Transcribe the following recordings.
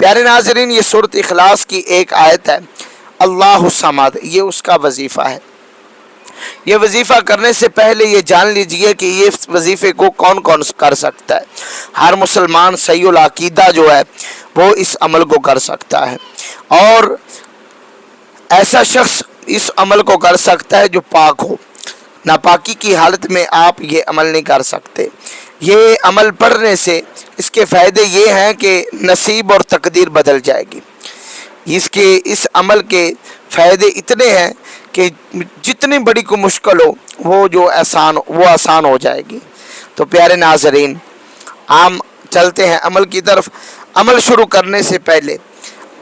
پیارے ناظرین، یہ سورۃ اخلاص کی ایک آیت ہے، اللہ الصمد، یہ اس کا وظیفہ ہے۔ یہ وظیفہ کرنے سے پہلے یہ جان لیجئے کہ یہ وظیفے کو کون کون کر سکتا ہے۔ ہر مسلمان صحیح العقیدہ جو ہے وہ اس عمل کو کر سکتا ہے، اور ایسا شخص اس عمل کو کر سکتا ہے جو پاک ہو۔ ناپاکی کی حالت میں آپ یہ عمل نہیں کر سکتے۔ یہ عمل پڑھنے سے اس کے فائدے یہ ہیں کہ نصیب اور تقدیر بدل جائے گی۔ اس عمل کے فائدے اتنے ہیں کہ جتنی بڑی کو مشکل ہو وہ آسان ہو جائے گی۔ تو پیارے ناظرین، ہم چلتے ہیں عمل کی طرف۔ عمل شروع کرنے سے پہلے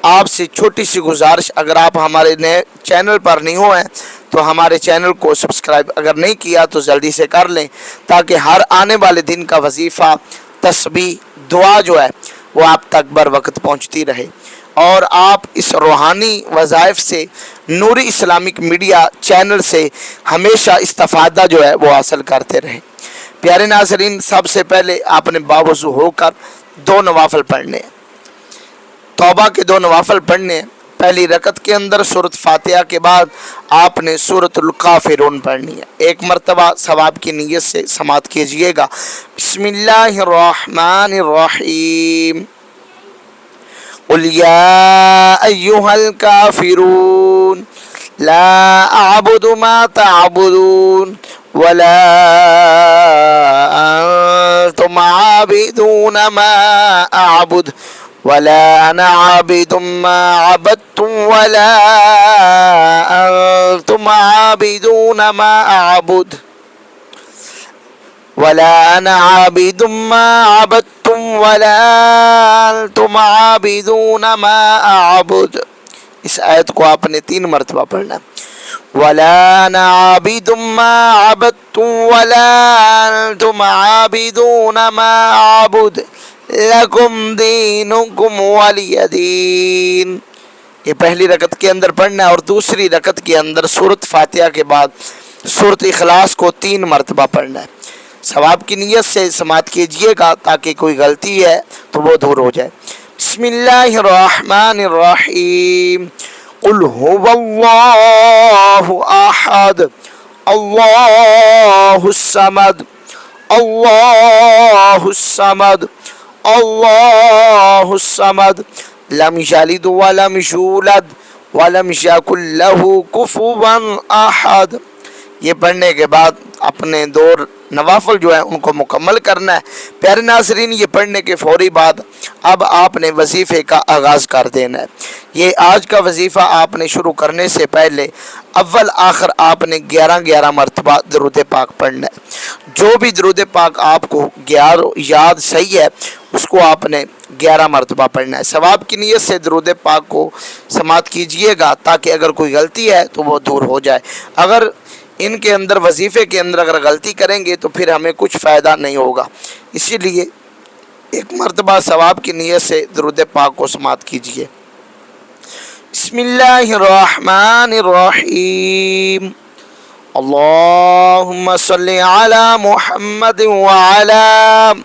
آپ سے چھوٹی سی گزارش، اگر آپ ہمارے نئے چینل پر نہیں ہوئے ہیں تو ہمارے چینل کو سبسکرائب اگر نہیں کیا تو جلدی سے کر لیں، تاکہ ہر آنے والے دن کا وظیفہ، تسبیح، دعا جو ہے وہ آپ تک بر وقت پہنچتی رہے، اور آپ اس روحانی وظائف سے، نوری اسلامک میڈیا چینل سے ہمیشہ استفادہ جو ہے وہ حاصل کرتے رہیں۔ پیارے ناظرین، سب سے پہلے آپ نے باوضو ہو کر 2 نوافل پڑھنے ہیں۔ توبہ کے 2 نوافل پڑھنے ہیں۔ پہلی رکعت کے اندر سورۃ فاتحہ کے بعد آپ نے سورۃ الکافرون پڑھنی ہے۔ ایک مرتبہ ثواب کی نیت سے سماعت کیجئے گا۔ بسم اللہ الرحمن الرحیم، قل یا ایہا الکافرون لا اعبد ما تعبدون ولا انتم عابدون ما اعبد ولا انا عابد ما عبدتم ولا انتم عابدون ما اعبد ولا انا عابد ما عبدتم ولا انتم عابدون ما اعبد۔ اس آیت کو آپ نے 3 مرتبہ پڑھنا ہے۔ ولا انا عابد ما عبدتم ولا انتم عابدون ما اعبد لکم دینکم ولی دین۔ یہ پہلی رکعت کے اندر پڑھنا ہے، اور دوسری رکعت کے اندر سورۃ فاتحہ کے بعد سورۃ اخلاص کو 3 مرتبہ پڑھنا ہے۔ ثواب کی نیت سے سماعت کیجئے گا تاکہ کوئی غلطی ہے تو وہ دور ہو جائے۔ بسم اللہ الرحمن الرحیم، قل هو اللہ احد اللہ الصمد اللہ الصمد اللہ الصمد لم یلد ولم یولد ولم یکن لہ کفوا احد۔ یہ پڑھنے کے بعد اپنے 2 نوافل جو ہیں ان کو مکمل کرنا ہے۔ پیارے ناظرین، یہ پڑھنے کے فوری بعد اب آپ نے وظیفے کا آغاز کر دینا ہے۔ یہ آج کا وظیفہ آپ نے شروع کرنے سے پہلے اول آخر آپ نے 11 مرتبہ درود پاک پڑھنا ہے۔ جو بھی درود پاک آپ کو یاد صحیح ہے اس کو آپ نے 11 مرتبہ پڑھنا ہے۔ ثواب کی نیت سے درود پاک کو سماعت کیجئے گا تاکہ اگر کوئی غلطی ہے تو وہ دور ہو جائے۔ اگر ان کے اندر وظیفے کے اندر اگر غلطی کریں گے تو پھر ہمیں کچھ فائدہ نہیں ہوگا، اسی لیے ایک مرتبہ ثواب کی نیت سے درود پاک کو سماعت کیجئے۔ بسم اللہ الرحمن الرحیم، اللہم صلی علی محمد وعلی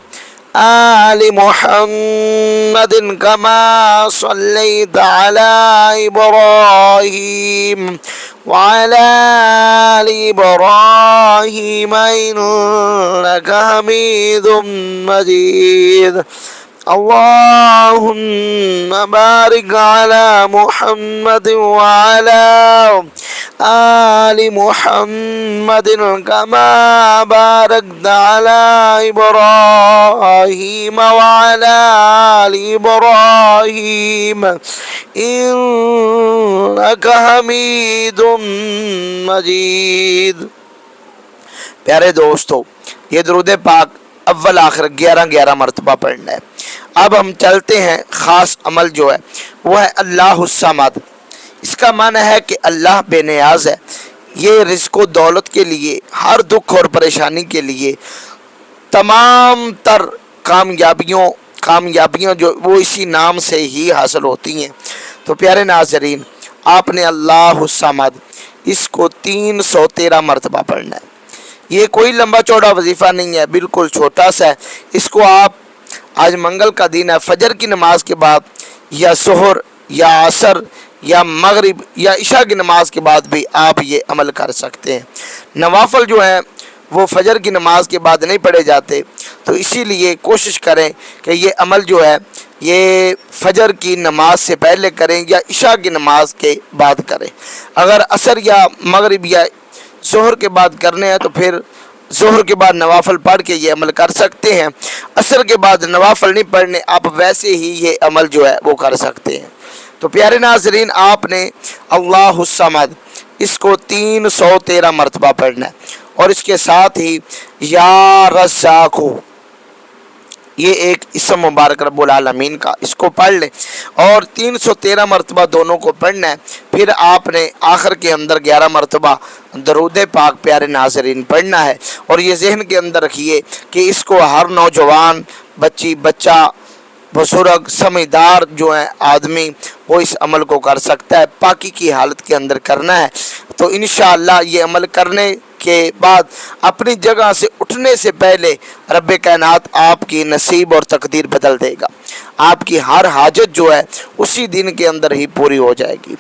آل محمد کما صلیت علی ابراہیم وعلى آل إبراهيم إنك حميد مجيد، اللهم بارك على محمد وعلى آل محمد كما باركت على إبراهيم وعلى آل إبراهيم إنك حميد مجید۔ پیارے دوستو، یہ درود پاک اول آخر 11 مرتبہ پڑھنا ہے۔ اب ہم چلتے ہیں خاص عمل جو ہے وہ ہے اللہ الصمد۔ اس کا معنی ہے کہ اللہ بے نیاز ہے، یہ رزق و دولت کے لیے، ہر دکھ اور پریشانی کے لیے، تمام تر کامیابیاں جو وہ اسی نام سے ہی حاصل ہوتی ہیں۔ تو پیارے ناظرین، آپ نے اللہ الصمد اس کو 313 مرتبہ پڑھنا ہے۔ یہ کوئی لمبا چوڑا وظیفہ نہیں ہے، بالکل چھوٹا سا ہے۔ اس کو آپ، آج منگل کا دن ہے، فجر کی نماز کے بعد یا ظہر یا عصر یا مغرب یا عشاء کی نماز کے بعد بھی آپ یہ عمل کر سکتے ہیں۔ نوافل جو ہیں وہ فجر کی نماز کے بعد نہیں پڑھے جاتے، تو اسی لیے کوشش کریں کہ یہ عمل جو ہے یہ فجر کی نماز سے پہلے کریں یا عشاء کی نماز کے بعد کریں۔ اگر عصر یا مغرب یا ظہر کے بعد کرنے ہیں تو پھر ظہر کے بعد نوافل پڑھ کے یہ عمل کر سکتے ہیں۔ عصر کے بعد نوافل نہیں پڑھنے، آپ ویسے ہی یہ عمل جو ہے وہ کر سکتے ہیں۔ تو پیارے ناظرین، آپ نے اللہ الصمد اس کو 313 مرتبہ پڑھنا ہے، اور اس کے ساتھ ہی یا رزاق، یہ ایک اسم مبارک رب العالمین کا، اس کو پڑھ لیں اور 313 مرتبہ دونوں کو پڑھنا ہے۔ پھر آپ نے آخر کے اندر 11 مرتبہ درود پاک پیارے ناظرین پڑھنا ہے، اور یہ ذہن کے اندر رکھیے کہ اس کو ہر نوجوان، بچہ، بزرگ، سمجھدار جو ہے آدمی وہ اس عمل کو کر سکتا ہے، پاکی کی حالت کے اندر کرنا ہے۔ تو انشاءاللہ یہ عمل کرنے کے بعد اپنی جگہ سے اٹھنے سے پہلے رب کائنات آپ کی نصیب اور تقدیر بدل دے گا، آپ کی ہر حاجت جو ہے اسی دن کے اندر ہی پوری ہو جائے گی۔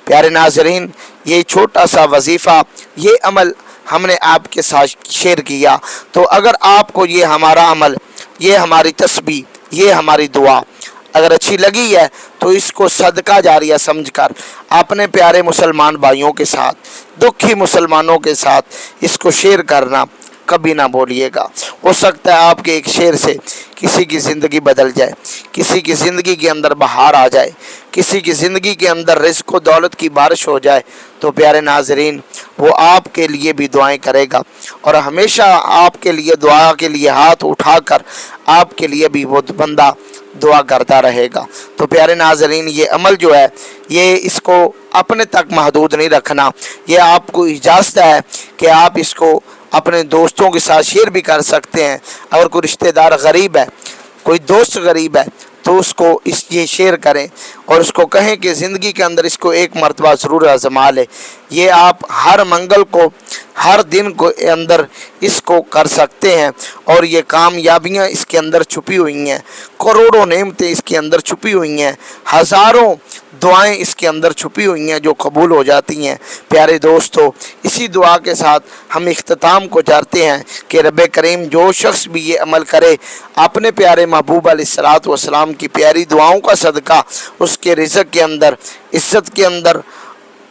پیارے ناظرین، یہ چھوٹا سا وظیفہ، یہ عمل ہم نے آپ کے ساتھ شیئر کیا، تو اگر آپ کو یہ ہمارا عمل، یہ ہماری تسبیح، یہ ہماری دعا اگر اچھی لگی ہے تو اس کو صدقہ جاریہ سمجھ کر اپنے پیارے مسلمان بھائیوں کے ساتھ، دکھی مسلمانوں کے ساتھ اس کو شیئر کرنا کبھی نہ بھولیے گا۔ ہو سکتا ہے آپ کے ایک شیئر سے کسی کی زندگی بدل جائے، کسی کی زندگی کے اندر بہار آ جائے، کسی کی زندگی کے اندر رزق و دولت کی بارش ہو جائے، تو پیارے ناظرین وہ آپ کے لیے بھی دعائیں کرے گا، اور ہمیشہ آپ کے لیے دعا کے لیے ہاتھ اٹھا کر آپ کے لیے بھی وہ بندہ دعا کرتا رہے گا۔ تو پیارے ناظرین، یہ عمل جو ہے یہ اس کو اپنے تک محدود نہیں رکھنا، یہ آپ کو اجازت ہے کہ آپ اس کو اپنے دوستوں کے ساتھ شیئر بھی کر سکتے ہیں۔ اگر کوئی رشتہ دار غریب ہے، کوئی دوست غریب ہے، تو اس کو یہ شیئر کریں اور اس کو کہیں کہ زندگی کے اندر اس کو ایک مرتبہ ضرور آزما لے۔ یہ آپ ہر منگل کو، ہر دن کو اندر اس کو کر سکتے ہیں، اور یہ کامیابیاں اس کے اندر چھپی ہوئی ہیں، کروڑوں نعمتیں اس کے اندر چھپی ہوئی ہیں، ہزاروں دعائیں اس کے اندر چھپی ہوئی ہیں جو قبول ہو جاتی ہیں۔ پیارے دوستو، اسی دعا کے ساتھ ہم اختتام کو جاتے ہیں کہ رب کریم جو شخص بھی یہ عمل کرے، اپنے پیارے محبوب علیہ الصلوۃ والسلام کی پیاری دعاؤں کا صدقہ اس کے رزق کے اندر، عزت کے اندر،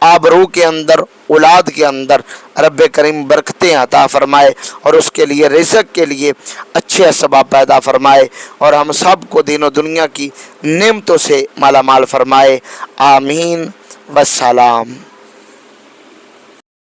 آبرو کے اندر، اولاد کے اندر رب کریم برکتیں عطا فرمائے، اور اس کے لیے رزق کے لیے اچھے اسباب پیدا فرمائے، اور ہم سب کو دین و دنیا کی نعمتوں سے مالا مال فرمائے۔ آمین والسلام۔